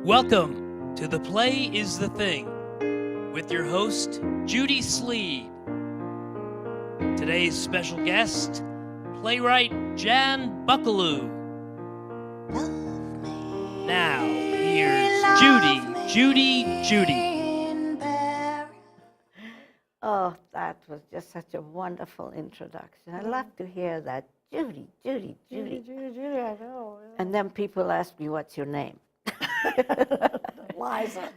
Welcome to The Play is the Thing with your host, Judy Sleed. Today's special guest, playwright Jan Buckaloo. Now, here's Judy. Oh, that was just such a wonderful introduction. I love to hear that. Judy. Judy, I know. Yeah. And then people ask me, what's your name? Liza.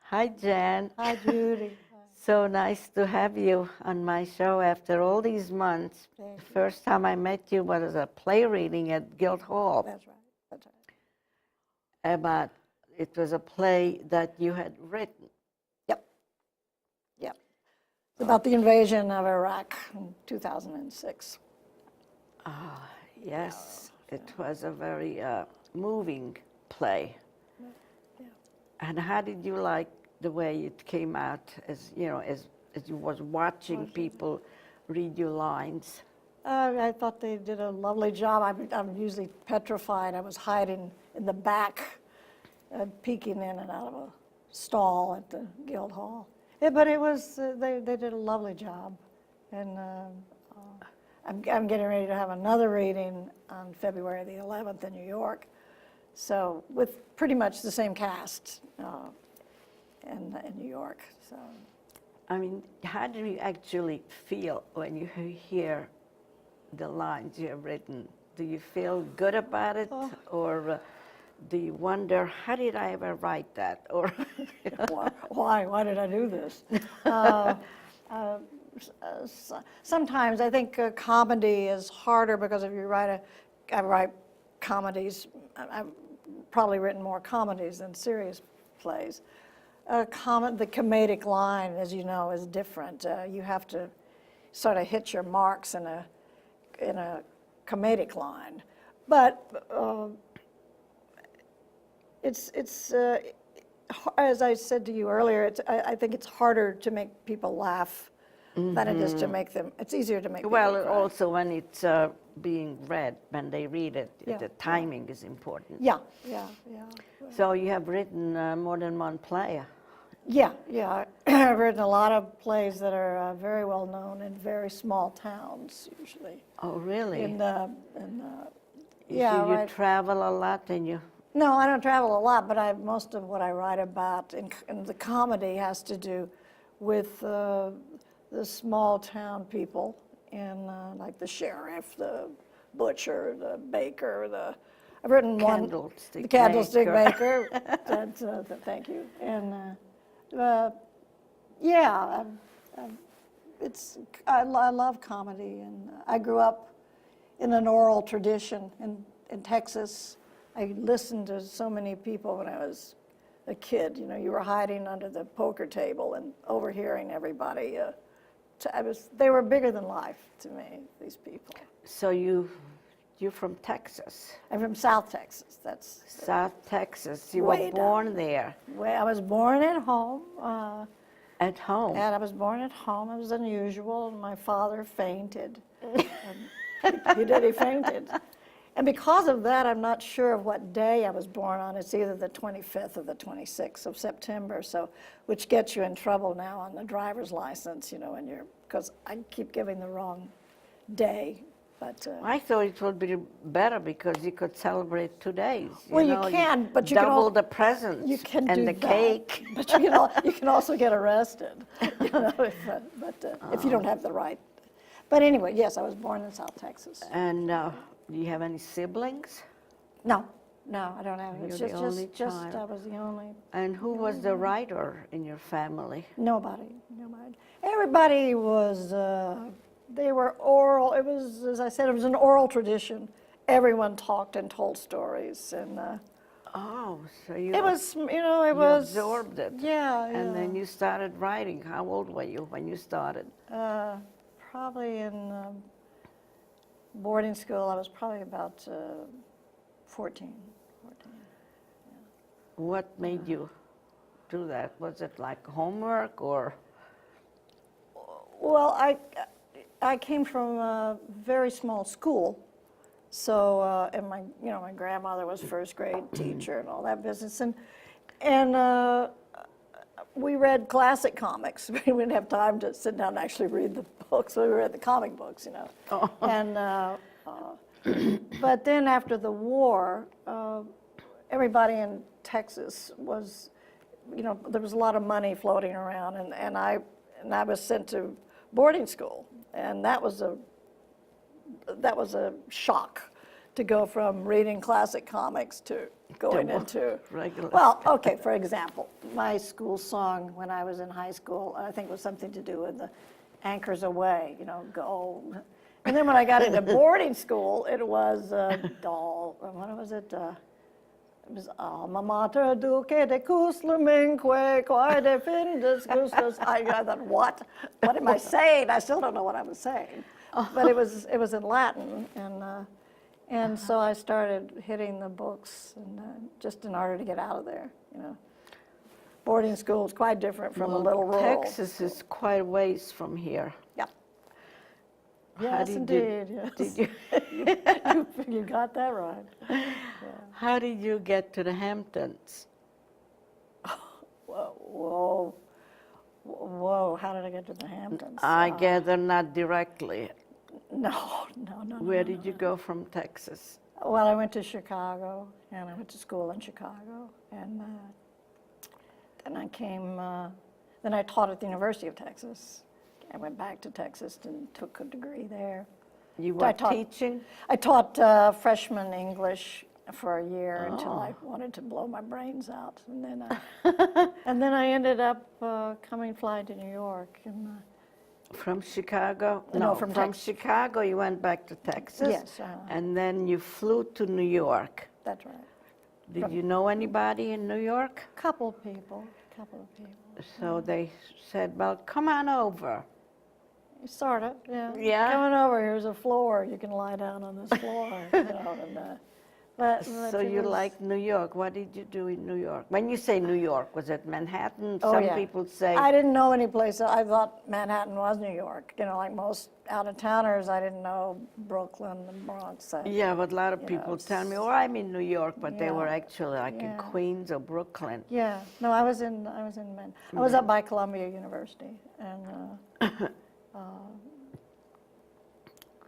Hi, Jan. Hi, Judy. So nice to have you on my show after all these months. Thank The you. first time I met you was a play reading at Guildhall. That's right. It was a play that you had written. Yep. It's about the invasion of Iraq in 2006. Ah, yes, it was a very moving play. Yeah. And how did you like the way it came out as you was watching people read your lines? I thought they did a lovely job. I'm usually petrified. I was hiding in the back, peeking in and out of a stall at the Guildhall. Yeah, but it was they did a lovely job, and I'm getting ready to have another reading on February the 11th in New York, so with pretty much the same cast in New York. So, I mean, how do you actually feel when you hear the lines you have written? Do you feel good about it, or do you wonder, how did I ever write that? Or why did I do this? Sometimes I think comedy is harder because if you I write comedies. I've probably written more comedies than serious plays. The comedic line, as you know, is different. You have to sort of hit your marks in a comedic line, but it's as I said to you earlier, I think it's harder to make people laugh than it is to make them. It's easier to make people well, cry. also when it's being read, when they read it, the timing is important. Yeah. So you have written more than one play. Yeah. I've written a lot of plays that are very well known in very small towns, usually. Oh, really? You travel a lot, and you. No, I don't travel a lot, but most of what I write about in the comedy has to do with the small town people, and like the sheriff, the butcher, the baker, I've written Candlestick the candlestick maker. maker. Thank you. And I love comedy, and I grew up in an oral tradition in Texas. I listened to so many people when I was a kid. You know, you were hiding under the poker table and overhearing everybody. They were bigger than life to me, these people. So you're from Texas? I'm from South Texas. That's South Texas. You were born there? I was born at home. At home? And I was born at home. It was unusual. My father fainted. He fainted. And because of that, I'm not sure of what day I was born on. It's either the 25th or the 26th of September, which gets you in trouble now on the driver's license, because I keep giving the wrong day. But I thought it would be better because you could celebrate 2 days. You can, but you can double the presents you can and do the that. cake. But you can also get arrested, if you don't have the right. But anyway, yes, I was born in South Texas. And do you have any siblings? No, I don't have any. You're the only child. I was the only. And who was the writer in your family? Nobody. Everybody was, they were oral. It was, as I said, it was an oral tradition. Everyone talked and told stories, and So you absorbed it. Yeah. And then you started writing. How old were you when you started? Probably in boarding school. I was probably about 14. What made you do that? Was it like homework or? Well, I came from a very small school, So, and my grandmother was first grade teacher and all that business. And we read classic comics. We didn't have time to sit down and actually read the books. We read the comic books, Oh. And, but then after the war, everybody in Texas was, there was a lot of money floating around, and I was sent to boarding school, and that was a shock to go from reading classic comics to going into regular. Well, okay, for example, my school song when I was in high school, I think it was something to do with the anchors aweigh, go. And then when I got into boarding school, it was what was it? It was alma mater duque de cusluminque quae defendus gustus. I thought, what? What am I saying? I still don't know what I was saying. But it was in Latin, and so I started hitting the books, and just in order to get out of there, Boarding school is quite different from a little rural. Texas is quite a ways from here. Yeah. How Yes, did indeed. Did Yes. you, You got that right. Yeah. how did you get to the Hamptons? Whoa, how did I get to the Hamptons? I gather not directly. No. Where did you go from Texas? Well, I went to Chicago, and I went to school in Chicago, and then I came, then I taught at the University of Texas. I went back to Texas and took a degree there. You were teaching? I taught freshman English for a year until I wanted to blow my brains out, and then and then I ended up flying to New York. And, from Chicago? No, from Chicago you went back to Texas? Yes. And then you flew to New York. That's right. Did you know anybody in New York? Couple of people. So they said, well, come on over. Sort of, yeah. Yeah? Coming over, here's a floor. You can lie down on this floor. But So you like New York. What did you do in New York? When you say New York, was it Manhattan? Oh, Some yeah. people say... I didn't know any place. I thought Manhattan was New York. Like most out-of-towners, I didn't know Brooklyn, the Bronx. Yeah, but a lot of people tell me, I'm in New York, but they were Yeah. actually like in Yeah. Queens or Brooklyn. Yeah, no, I was in Manhattan. I was up by Columbia University, and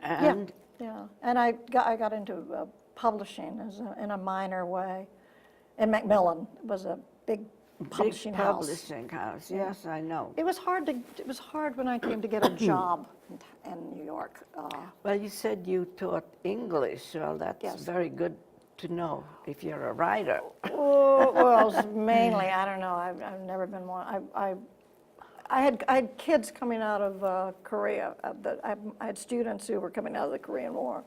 And and I got into publishing in a minor way. And Macmillan was a big publishing house. Publishing house, yes, I know. It was hard when I came to get a job in New York. Well, you said you taught English. Well, that's Yes. very good to know if you're a writer. Well, mainly, I don't know. I've never been one. I had kids coming out of Korea. I had students who were coming out of the Korean War,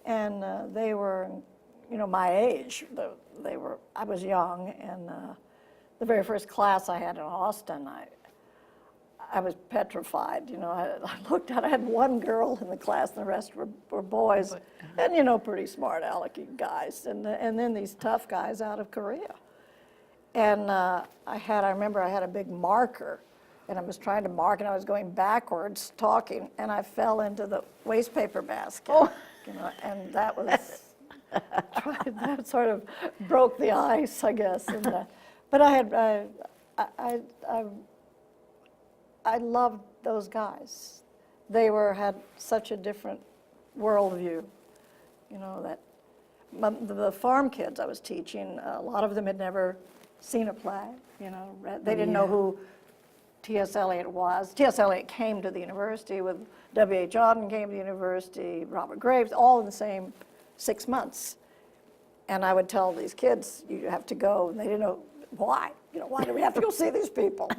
and they were, my age. I was young, and the very first class I had in Austin, I was petrified. I looked at. I had one girl in the class, and the rest were boys, and pretty smart alecky guys, and then these tough guys out of Korea. And I remember I had a big marker, and I was trying to mark, and I was going backwards talking, and I fell into the waste paper basket. Oh. And that was that sort of broke the ice, I guess. And, but I loved those guys. They had such a different worldview, that the farm kids I was teaching, a lot of them had never seen a play, they didn't know who T.S. Eliot was. T.S. Eliot came to the university with W.H. Auden came to the university, Robert Graves, all in the same 6 months. And I would tell these kids, you have to go, and they didn't know why. Why do we have to go see these people?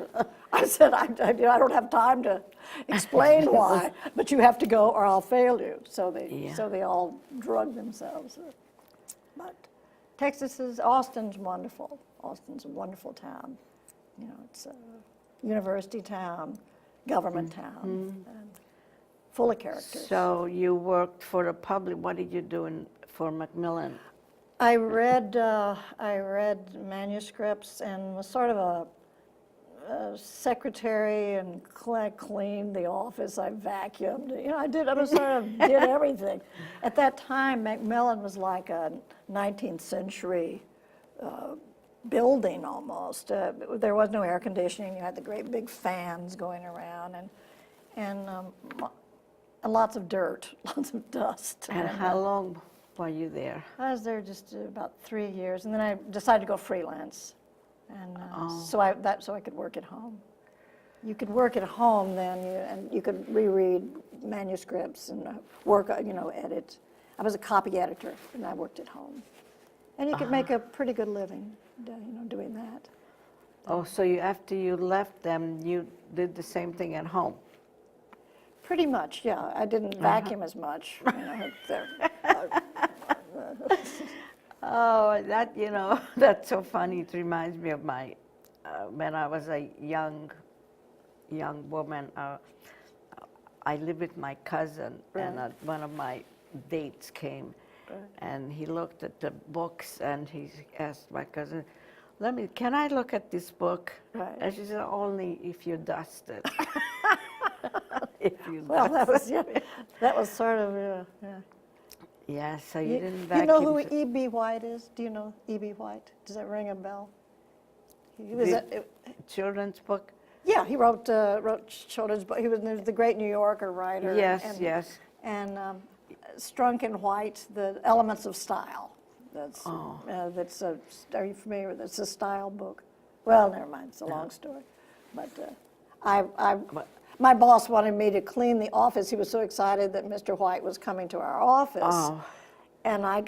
I said, I don't have time to explain why, but you have to go or I'll fail you. So they all drugged themselves. But Austin's wonderful. Austin's a wonderful town. It's a university town, government town, and full of characters. So you worked for the public. What did you do for Macmillan? I read manuscripts and was sort of secretary and cleaned the office. I vacuumed. You know, I was sort of did everything. At that time, Macmillan was like a 19th century building almost. There was no air conditioning. You had the great big fans going around, and lots of dirt, lots of dust. And how long were you there? I was there just about 3 years, and then I decided to go freelance, and so I could work at home. You could work at home then, and you could reread manuscripts and work, edit. I was a copy editor, and I worked at home, and you could make a pretty good living, doing that. Oh, so after you left them, you did the same thing at home? Pretty much, yeah. I didn't vacuum as much. Oh, that's so funny. It reminds me of when I was a young woman. I lived with my cousin, and one of my dates came, and he looked at the books, and he asked my cousin, can I look at this book? Right. And she said, only if you dust it. Well, that was sort of, yeah. Yeah, so you didn't vacuum. You know who E.B. White is? Do you know E.B. White? Does that ring a bell? He was children's book? Yeah, he wrote children's books. He was the great New Yorker writer. Yes, yes. And Strunk and White, The Elements of Style. Are you familiar with it? It's a style book. Well, never mind, it's a long story. But my boss wanted me to clean the office. He was so excited that Mr. White was coming to our office. Oh. And I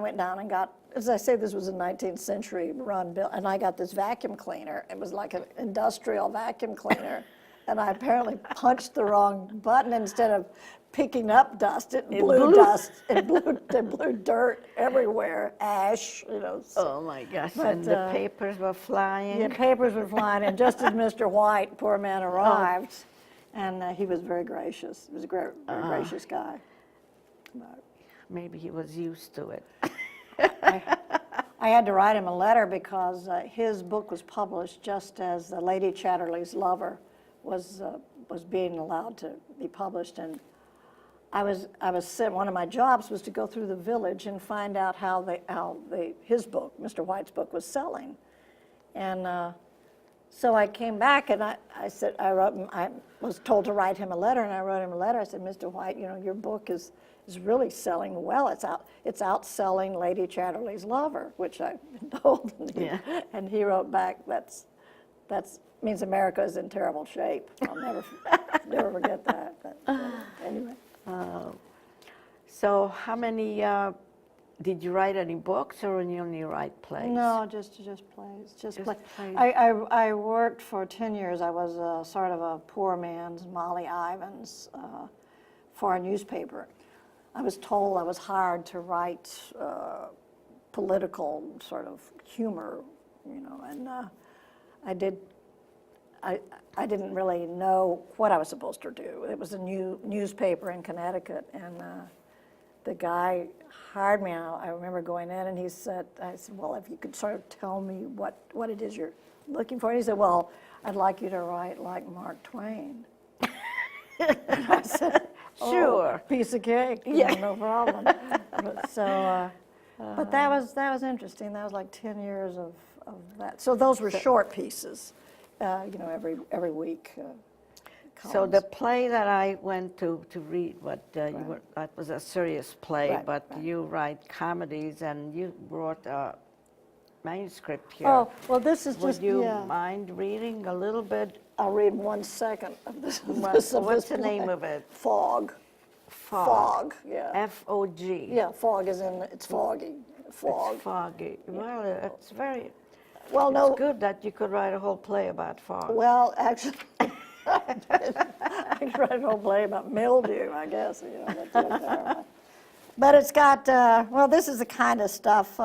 went down and got, as I say, this was a 19th century run bill, and I got this vacuum cleaner. It was like an industrial vacuum cleaner. And I apparently punched the wrong button. Instead of picking up dust, it blew dust. It blew dirt everywhere, ash, Oh my gosh, but, and the papers were flying. Yeah, papers were flying, and just as Mr. White, poor man, arrived, and he was very gracious. He was a very gracious guy. But maybe he was used to it. I had to write him a letter because his book was published just as Lady Chatterley's Lover was being allowed to be published, and I was sent. One of my jobs was to go through the village and find out how his book, Mr. White's book, was selling, and so I came back and I said I was told to write him a letter, and I wrote him a letter. I said, Mr. White, your book is really selling well. It's outselling Lady Chatterley's Lover, which I've been told. And he wrote back, that's means America is in terrible shape. I'll never forget that. But, anyway. So how many, did you write any books, or you only write plays? No, just plays. Just plays. I worked for 10 years. I was sort of a poor man's Molly Ivins for a newspaper. I was told I was hired to write political sort of humor, and I didn't really know what I was supposed to do. It was a new newspaper in Connecticut, and the guy hired me. I remember going in, and I said, well, if you could sort of tell me what it is you're looking for. And he said, well, I'd like you to write like Mark Twain. And I said, sure. Piece of cake, no problem. But that was interesting. That was like 10 years of that. So those were short pieces. Every week. So the play that I went to read, that was a serious play, but you write comedies, and you brought a manuscript here. Oh, well, this is Would you mind reading a little bit? I'll read 1 second of this. What's the name of it? Fog. Fog, yeah. F-O-G. Yeah, fog is it's foggy. Fog. It's foggy. Yeah. Well, it's very... Well, no. It's good that you could write a whole play about fog. Well, actually, I could write a whole play about mildew, I guess. But it's got, this is the kind of stuff.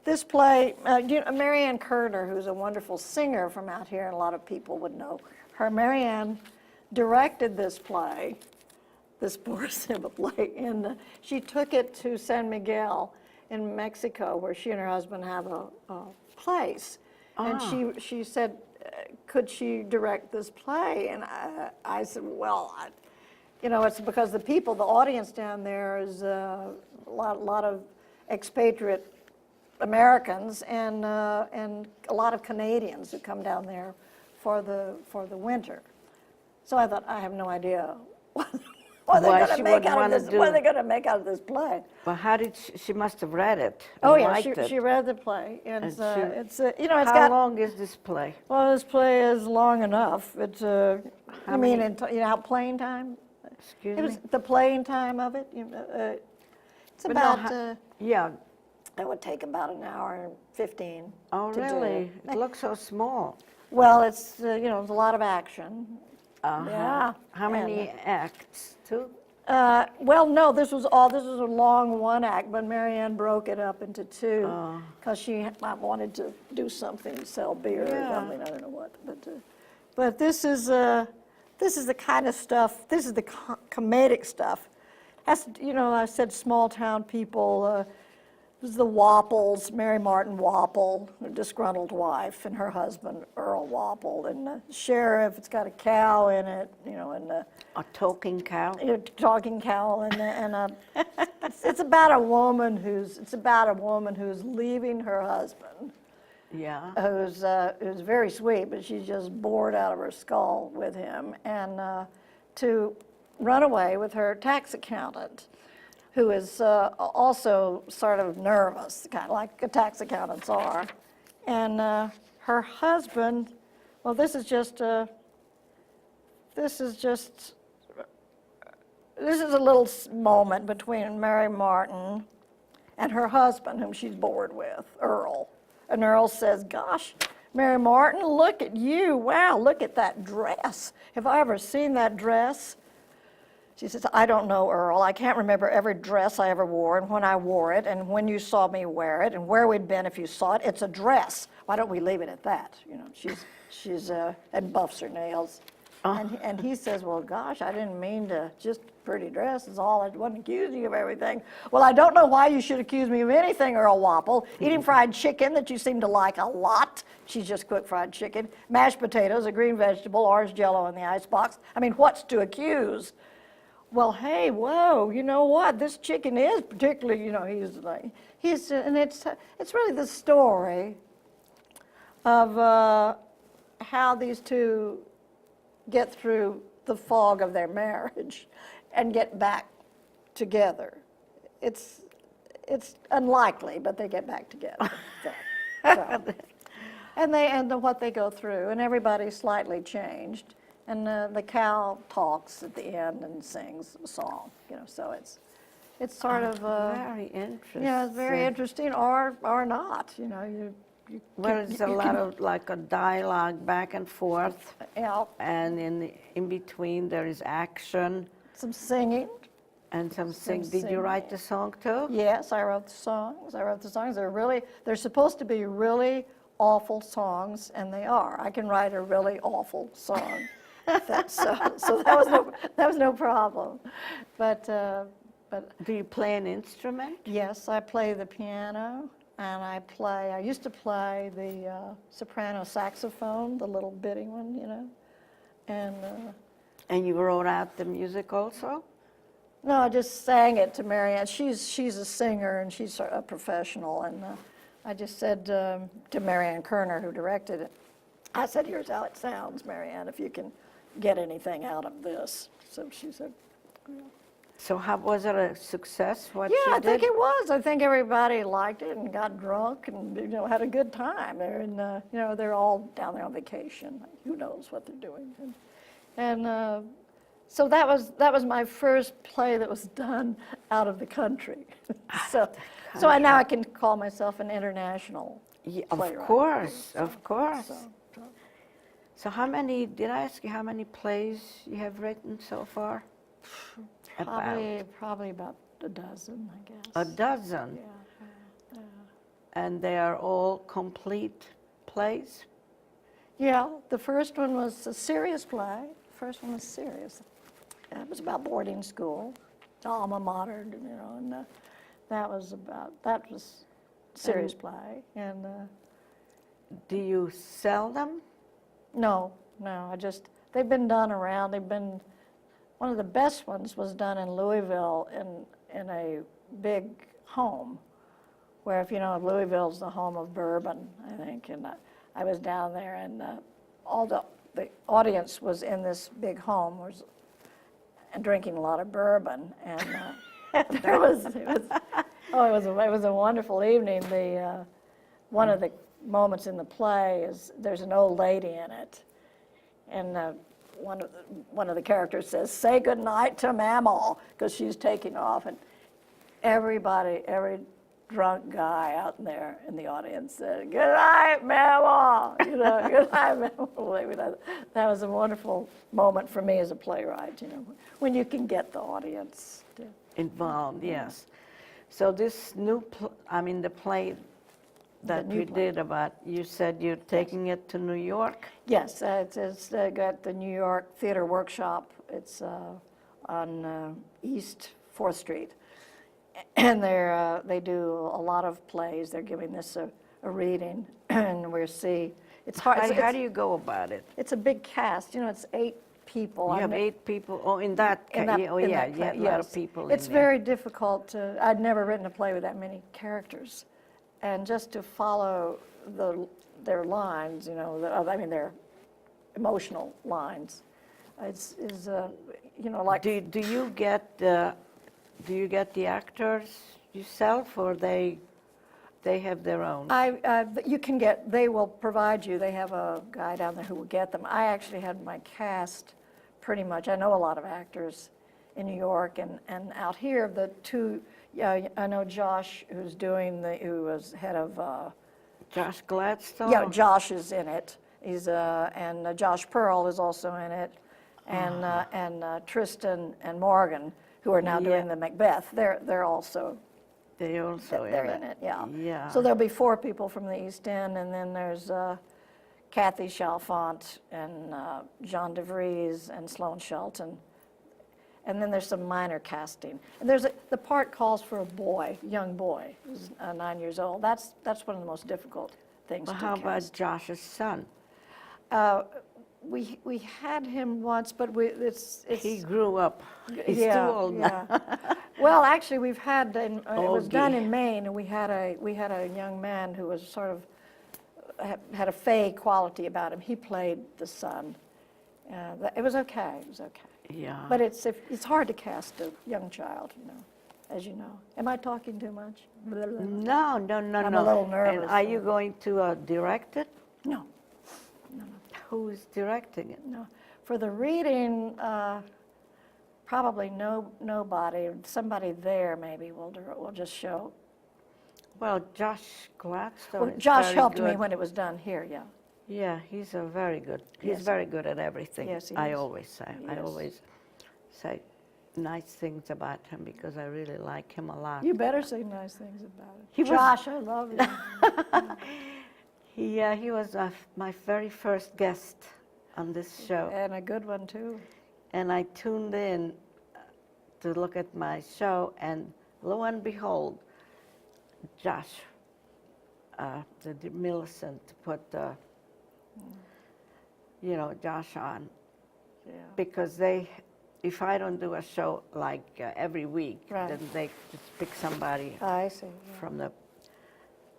This play, Marianne Kerner, who's a wonderful singer from out here, and a lot of people would know her. Marianne directed this play, this poor simple play, and she took it to San Miguel in Mexico, where she and her husband have a place. And she said, could she direct this play? And I said, well, it's because the audience down there is a lot of expatriate Americans and a lot of Canadians who come down there for the winter. So I thought, I have no idea what they're going to make out of this. What are they going to make out of this play? Well, how did she must have read it? Oh yeah, liked it. she read the play, and it's how long is this play? Well, this play is long enough. It's How many? how playing time? Excuse It was me? the playing time of it. It's But no, about. Yeah. It would take about an hour and 15. Oh, to really? do. It looks so small. Well, it's there's a lot of action. Uh-huh. Yeah. How many acts? 2? Well, no, this was a long one act, but Marianne broke it up into 2 because she wanted to do something, sell beer or something. I don't know what, but this is the kind of stuff. This is the comedic stuff. I said small town people. This is the Wapples, Mary Martin Wapple, a disgruntled wife, and her husband, Earl Wapple, and the sheriff. It's got a cow in it, and A talking cow? talking cow, and it's about a woman who's leaving her husband, Yeah. who's very sweet, but she's just bored out of her skull with him, and to run away with her tax accountant, who is also sort of nervous, kind of like tax accountants are. And her husband, well, this is a little moment between Mary Martin and her husband, whom she's bored with, Earl. And Earl says, gosh, Mary Martin, look at you. Wow, look at that dress. Have I ever seen that dress? She says, I don't know, Earl. I can't remember every dress I ever wore and when I wore it and when you saw me wear it and where we'd been if you saw it. It's a dress. Why don't we leave it at that? She's and buffs her nails. And he says, well, gosh, I didn't mean to, just pretty dress is all. I wasn't accusing you of everything. Well, I don't know why you should accuse me of anything, Earl Wapple. Eating fried chicken that you seem to like a lot. She's just cooked fried chicken. Mashed potatoes, a green vegetable, orange Jell-O in the icebox. I mean, what's to accuse? Well, hey, whoa, you know what? This chicken is particularly, and it's really the story of how these two get through the fog of their marriage and get back together. It's unlikely, but they get back together. And what they go through, and everybody's slightly changed. And the cow talks at the end and sings a song, so it's sort of very interesting. Yeah, it's very interesting, or not, Well, it's a lot of like a dialogue back and forth, and in between there is action some singing. and some sing. Did you write the song too? Yes, I wrote the songs. They're supposed to be really awful songs, and they are. I can write a really awful song. So that was no problem, but Do you play an instrument? yes, I play the piano, and I used to play the soprano saxophone, the little bitty one, And you wrote out the music also? No, I just sang it to Marianne. She's a singer and she's a professional, and I just said to Marianne Kerner, who directed it, I said, here's how it sounds, Marianne, if you can get anything out of this. So she said, yeah. So how was it a success? What Yeah, you I think did? it was. I think everybody liked it and got drunk and had a good time. They're in, they're all down there on vacation. Who knows what they're doing? And so that was my first play that was done out of the country. so now I can call myself an international playwright. Of course. So how many? Did I ask you how many plays you have written so far? Probably about a dozen, I guess. A dozen. Yeah. And they are all complete plays? Yeah, the first one was a serious play. The first one was serious. It was about boarding school, alma mater, and that was serious play. And do you sell them? No, no, they've been done around, one of the best ones was done in Louisville in a big home, where if you know, Louisville's the home of bourbon, I think, and I was down there, and all the audience was in this big home, and drinking a lot of bourbon, and it was a wonderful evening. One of the moments in the play is there's an old lady in it, and one of the characters says, "Say good night to Mama," because she's taking off, and every drunk guy out there in the audience said, "Good night, Mama." You know, "Good night, Mama." That was a wonderful moment for me as a playwright. You know, when you can get the audience to involved. Yes. So this new, the play that you did about, you said you're taking it to New York? Yes, it's got the New York Theater Workshop. It's on East 4th Street. And they do a lot of plays. They're giving this a reading, and we'll see. It's hard. How do you go about it? It's a big cast. You know, it's 8 people. You have 8 people. Oh, in that. You have a lot of people. It's very difficult to. I'd never written a play with that many characters, and just to follow their lines. You know, their emotional lines. Is you know, like. Do you get the actors yourself, or they have their own? They will provide you. They have a guy down there who will get them. I actually had my cast pretty much. I know a lot of actors in New York, and out here, the 2, I know Josh, who was head of. Josh Gladstone? Yeah, Josh is in it. And Josh Pearl is also in it, and Tristan and Morgan, who are now doing the Macbeth. They're also. They're in it. Yeah. Yeah. So there'll be 4 people from the East End, and then there's Kathy Chalfant and Jean DeVries and Sloan Shelton, and then there's some minor casting. And the part calls for a young boy, who's 9 years old. That's one of the most difficult things to cast. How about Josh's son? We had him once, but he grew up. He's too old now. Well, actually, we've had it was done in Maine, and we had a young man who was sort of had a fey quality about him. He played the son. It was okay. It was okay. Yeah. But it's hard to cast a young child, you know, as you know. Am I talking too much? No. I'm a little nervous. And are you going to direct it? No. Who's directing it? No. For the reading, probably nobody. Somebody there maybe will just show. Well, Josh Gladstone. Well, Josh helped me when it was done here. Yeah. Yeah, he's very good. He's Yes. very good at everything. Yes, he I is. always say. I Yes. always say nice things about him because I really like him a lot. You better say nice things about it. He was- Josh, I love you. He was my very first guest on this show. And a good one, too. And I tuned in to look at my show, and lo and behold, Josh, Millicent put, Josh on. Yeah. Because if I don't do a show like every week, Right. then they just pick somebody I see. Yeah.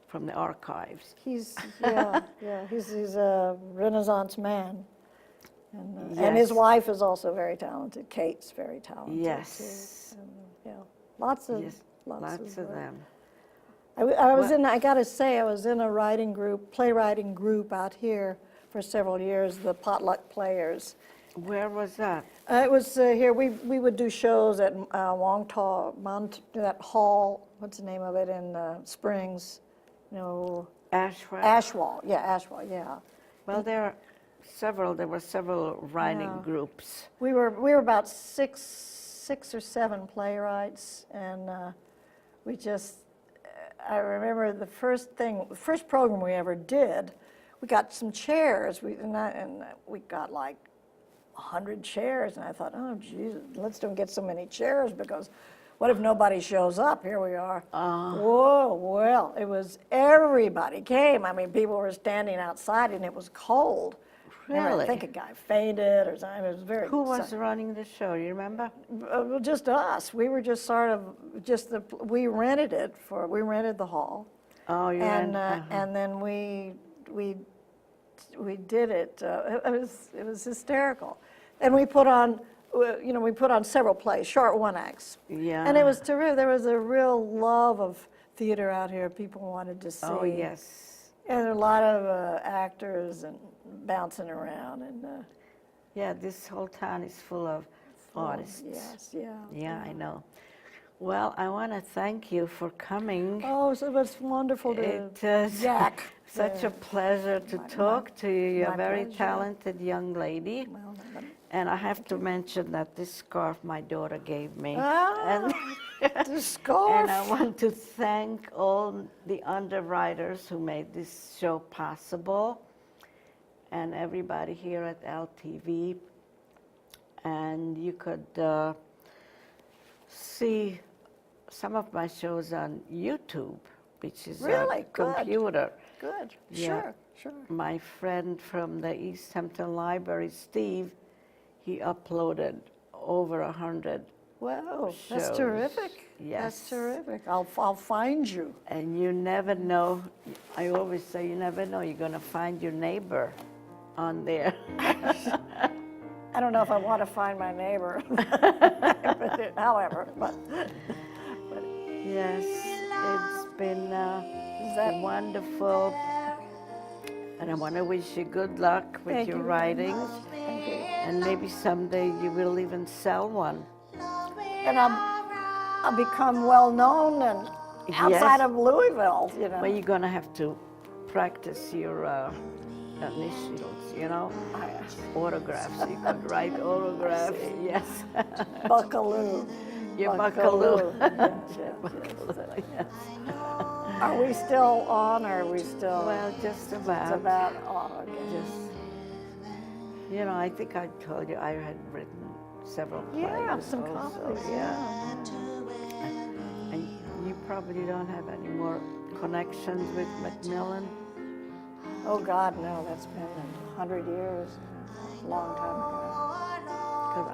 from the archives. He's he's a Renaissance man, and Yes. his wife is also very talented. Kate's very talented. Yes. Too. And, lots of Yes, lots of them. I got to say, I was in a playwriting group out here for several years, the Potluck Players. Where was that? It was here. We would do shows at that hall. What's the name of it in Springs? Ashwell? Ashwell. Yeah, Ashwell. Yeah. Well, there were several writing groups. We were about six or 7 playwrights, and I remember the first program we ever did, we got some chairs, and we got like 100 chairs, and I thought, oh, Jesus, let's don't get so many chairs, because what if nobody shows up? Here we are. Whoa, well, everybody came. I mean, people were standing outside, and it was cold. Really? I think a guy fainted or something. It was very. Who was running the show? You remember? Well, just us. We were just sort of we rented the hall. Oh, you And then we did it. It was hysterical, and we put on several plays, short one acts. Yeah. And it was terrific. There was a real love of theater out here. People wanted to see. Oh, yes. And there were a lot of actors and bouncing around and. Yeah, this whole town is full of artists. Yes, yeah. Yeah, I know. Well, I want to thank you for coming. Oh, so it was wonderful to It is Jack. such a pleasure to talk to you. You're a my very pleasure. talented young lady. Well, And I have to mention that this scarf my daughter gave me. Ah, the scarf. And I want to thank all the underwriters who made this show possible, and everybody here at LTV. And you could see some of my shows on YouTube, which is Really? a Good. computer. Good. Yeah. Sure. My friend from the East Hampton Library, Steve, he uploaded over 100. Wow, that's shows. terrific. Yes. That's terrific. I'll find you. And you never know, I always say you never know, you're going to find your neighbor on there. I don't know if I want to find my neighbor, however, but Yes, it's been wonderful. And I want to wish you good luck with Thank your you very writings. thank you. And maybe someday you will even sell one. And I'll become well known and outside of Louisville, you know. Well, you're going to have to practice your initials, you know, autographs. You could write autographs, yes. Buckaloo. Your Buckaloo. Yes. Are we still on, or are we still? Well, just about. It's about on, okay. Just, you know, I think I told you I had written several plays. Yeah, some also, copies, yeah. And you probably don't have any more connections with Macmillan? Oh, God, no, that's been 100 years, a long time ago. Because